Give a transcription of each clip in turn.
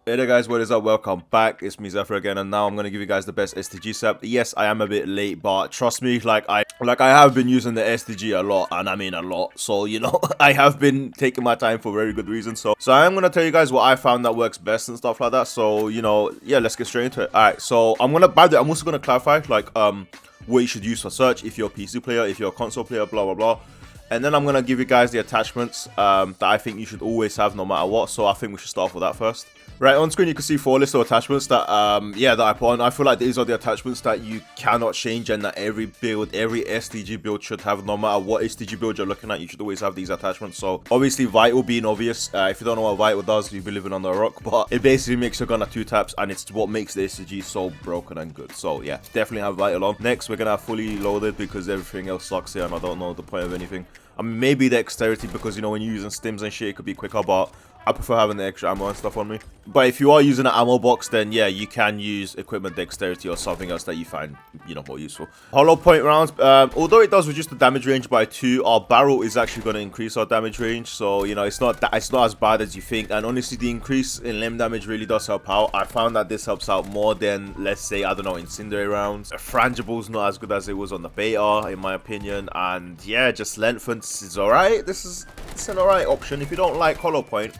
Hey there guys, what is up? Welcome back. It's me Xeptha again, and now I'm gonna give you guys the best STG setup. Yes, I am a bit late, but trust me, I have been using the STG a lot, and I mean a lot. So I have been taking my time for very good reasons. So I am gonna tell you guys what I found that works best and stuff like that. So yeah, let's get straight into it. All right, so by the way, I'm also gonna clarify what you should use for search if you're a PC player, if you're a console player, blah blah blah. And then I'm going to give you guys the attachments that I think you should always have no matter what. So I think we should start off with that first. Right, on screen you can see 4 lists of attachments that that I put on. I feel like these are the attachments that you cannot change and that every build, every STG build should have. No matter what STG build you're looking at, you should always have these attachments. So obviously Vital being obvious. If you don't know what Vital does, you'll be living under a rock. But it basically makes your gun at 2 taps, and it's what makes the STG so broken and good. So yeah, definitely have Vital on. Next, we're going to have fully loaded because everything else sucks here and I don't know the point of anything. I mean, maybe dexterity because, when you're using stims and shit, it could be quicker, but I prefer having the extra ammo and stuff on me. But if you are using an ammo box, then yeah, you can use equipment dexterity or something else that you find, more useful. Hollow point rounds, although it does reduce the damage range by 2, our barrel is actually going to increase our damage range. So, it's not as bad as you think. And honestly, the increase in limb damage really does help out. I found that this helps out more than, let's say, I don't know, incendiary rounds. Frangible's not as good as it was on the beta, in my opinion. And yeah, just lengthens is alright. It's an alright option. If you don't like hollow point,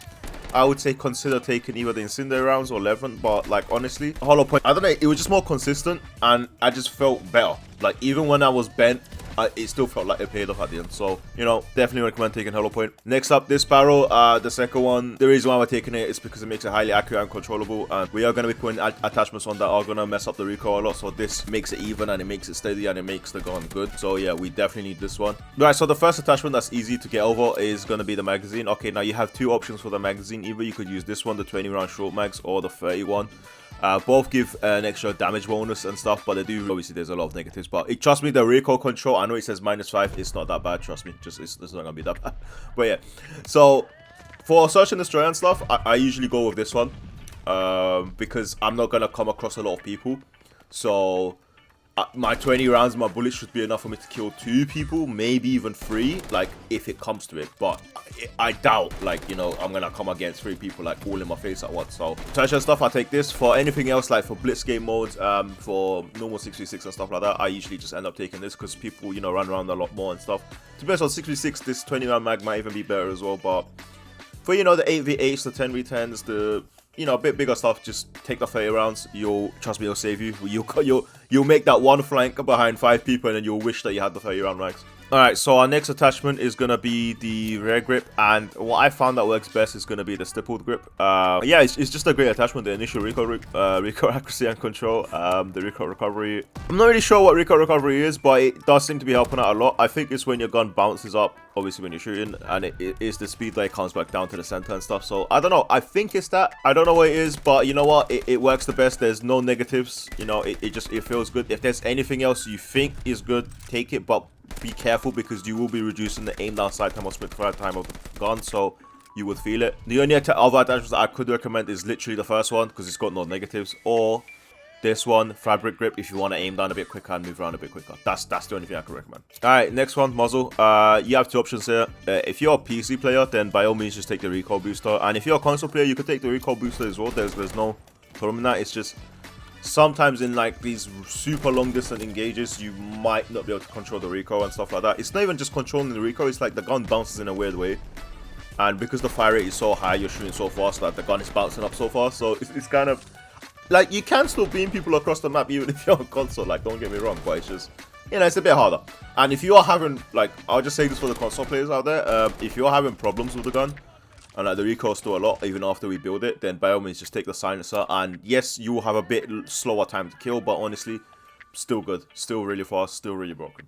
I would say consider taking either the incendiary rounds or 11, but honestly, hollow point, I don't know, it was just more consistent and I just felt better. Even when I was bent, it still felt like it paid off at the end. So, definitely recommend taking hollow point. Next up, this barrel, the second one, the reason why we're taking it is because it makes it highly accurate and controllable, and we are going to be putting attachments on that are going to mess up the recoil a lot. So this makes it even and it makes it steady and it makes the gun good. So yeah, we definitely need this one. Right, so the first attachment that's easy to get over is going to be the magazine. Okay, now you have 2 options for the magazine. Either you could use this one, the 20 round short mags, or the 31. Both give an extra damage bonus and stuff, but they do, obviously there's a lot of negatives, but trust me, the recoil control, I know it says -5, it's not that bad, trust me, it's not gonna be that bad. But yeah, so for search and destroy and stuff, I usually go with this one, because I'm not gonna come across a lot of people. So my 20 rounds, my bullets should be enough for me to kill 2 people, maybe even 3, if it comes to it. But I doubt, I'm gonna come against 3 people, all in my face at once. So, search and stuff, I take this. For anything else, for blitz game modes, for normal 6v6 and stuff like that, I usually just end up taking this because people, run around a lot more and stuff. To be honest, on 6v6, this 20 round mag might even be better as well. But for, the 8v8s, the 10v10s, the a bit bigger stuff, just take the 30 rounds. Trust me, it'll save you. You'll make that one flank behind 5 people, and then you'll wish that you had the 30 round mags. Alright, so our next attachment is gonna be the rare grip, and what I found that works best is gonna be the stippled grip. Yeah, it's just a great attachment. The initial recoil accuracy and control, the recoil recovery. I'm not really sure what recoil recovery is, but it does seem to be helping out a lot. I think it's when your gun bounces up, obviously when you're shooting, and it is the speed that it comes back down to the center and stuff. So I don't know, I think it's that. I don't know what it is, but you know what, it works the best. There's no negatives, it feels good. If there's anything else you think is good, take it, but be careful because you will be reducing the aim down sight time or sprint fire time of the gun, so you would feel it. The only other attachments that I could recommend is literally the first one because it's got no negatives, or this one, fabric grip, if you want to aim down a bit quicker and move around a bit quicker. That's the only thing I could recommend. Alright, next one, muzzle. You have 2 options here. If you're a PC player, then by all means just take the recoil booster, and if you're a console player, you could take the recoil booster as well. There's no problem in that. It's just sometimes in these super long distance engages, you might not be able to control the recoil and stuff like that. It's not even just controlling the recoil, it's the gun bounces in a weird way, and because the fire rate is so high, you're shooting so fast that the gun is bouncing up so fast. So it's kind of you can still beam people across the map even if you're on console, don't get me wrong, but it's just, it's a bit harder. And if you are having, I'll just say this for the console players out there, if you're having problems with the gun and the recoil's still a lot even after we build it, then by all means just take the silencer, and yes, you will have a bit slower time to kill, but honestly, still good, still really fast, still really broken.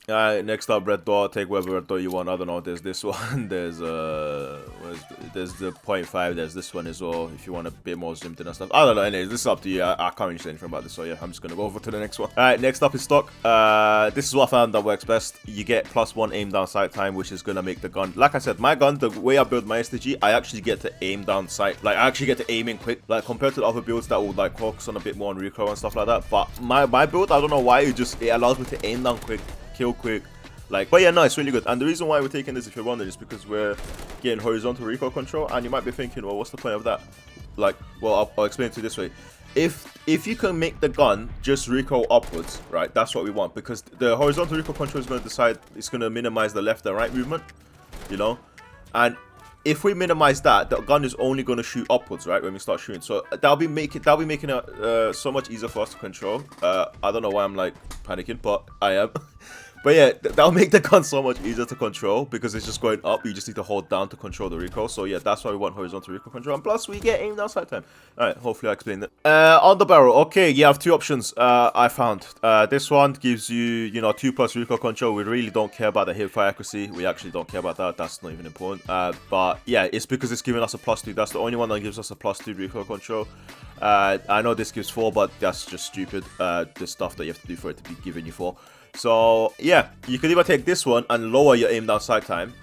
Next up, red dot. Take whatever red dot you want. I don't know. There's this one. There's the 0.5. There's this one as well. If you want a bit more zoomed in and stuff. I don't know. Anyways, this is up to you. I can't really say anything about this. So yeah, I'm just gonna go over to the next one. Alright, next up is stock. This is what I found that works best. You get +1 aim down sight time, which is gonna make the gun. Like I said, my gun, the way I build my STG, I actually get to aim down sight. I actually get to aim in quick. Compared to the other builds that would focus on a bit more on recoil and stuff like that. But my build, I don't know why, it allows me to aim down quick, kill quick. But yeah, no, it's really good. And the reason why we're taking this, if you're wondering, is because we're getting horizontal recoil control. And you might be thinking, well, what's the point of that? like, well, I'll explain it to you this way. If you can make the gun just recoil upwards, right, that's what we want, because the horizontal recoil control is going to decide, it's going to minimize the left and right movement, you know. And if we minimize that, the gun is only going to shoot upwards, right, when we start shooting. So that'll be making it so much easier for us to control. I don't know why I'm like panicking, but I am. But yeah, that'll make the gun so much easier to control because it's just going up. You just need to hold down to control the recoil. So yeah, that's why we want horizontal recoil control. And plus, we get aim down sight time. Alright, hopefully I explained it. On the barrel, okay, you have two options I found. This one gives you, 2+ recoil control. We really don't care about the hip fire accuracy. We actually don't care about that. That's not even important. But yeah, it's because it's giving us a +2. That's the only one that gives us a +2 recoil control. I know this gives 4, but that's just stupid. The stuff that you have to do for it to be giving you 4. So yeah, you could either take this one and lower your aim down sight time,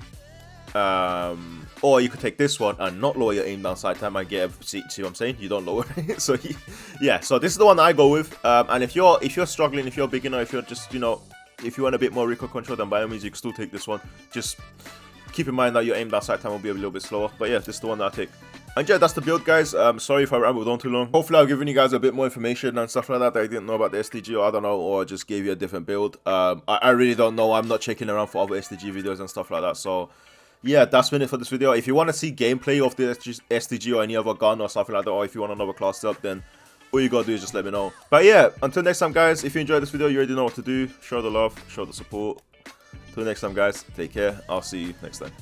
or you could take this one and not lower your aim down sight time and get see what I'm saying? You don't lower it. So yeah, so this is the one I go with. And if you're struggling, if you're a beginner, if you're just if you want a bit more recoil control, then by all means you can still take this one. Just keep in mind that your aim down sight time will be a little bit slower. But yeah, this is the one that I take. And yeah, that's the build, guys. Sorry if I rambled on too long. Hopefully I've given you guys a bit more information and stuff like that I didn't know about the STG, or I don't know, or just gave you a different build. I really don't know. I'm not checking around for other STG videos and stuff like that. So yeah, that's been it for this video. If you want to see gameplay of the STG or any other gun or something like that, or if you want another class up, then all you gotta do is just let me know. But yeah, until next time, guys, if you enjoyed this video, you already know what to do. Show the love, show the support. Till next time, guys, take care. I'll see you next time.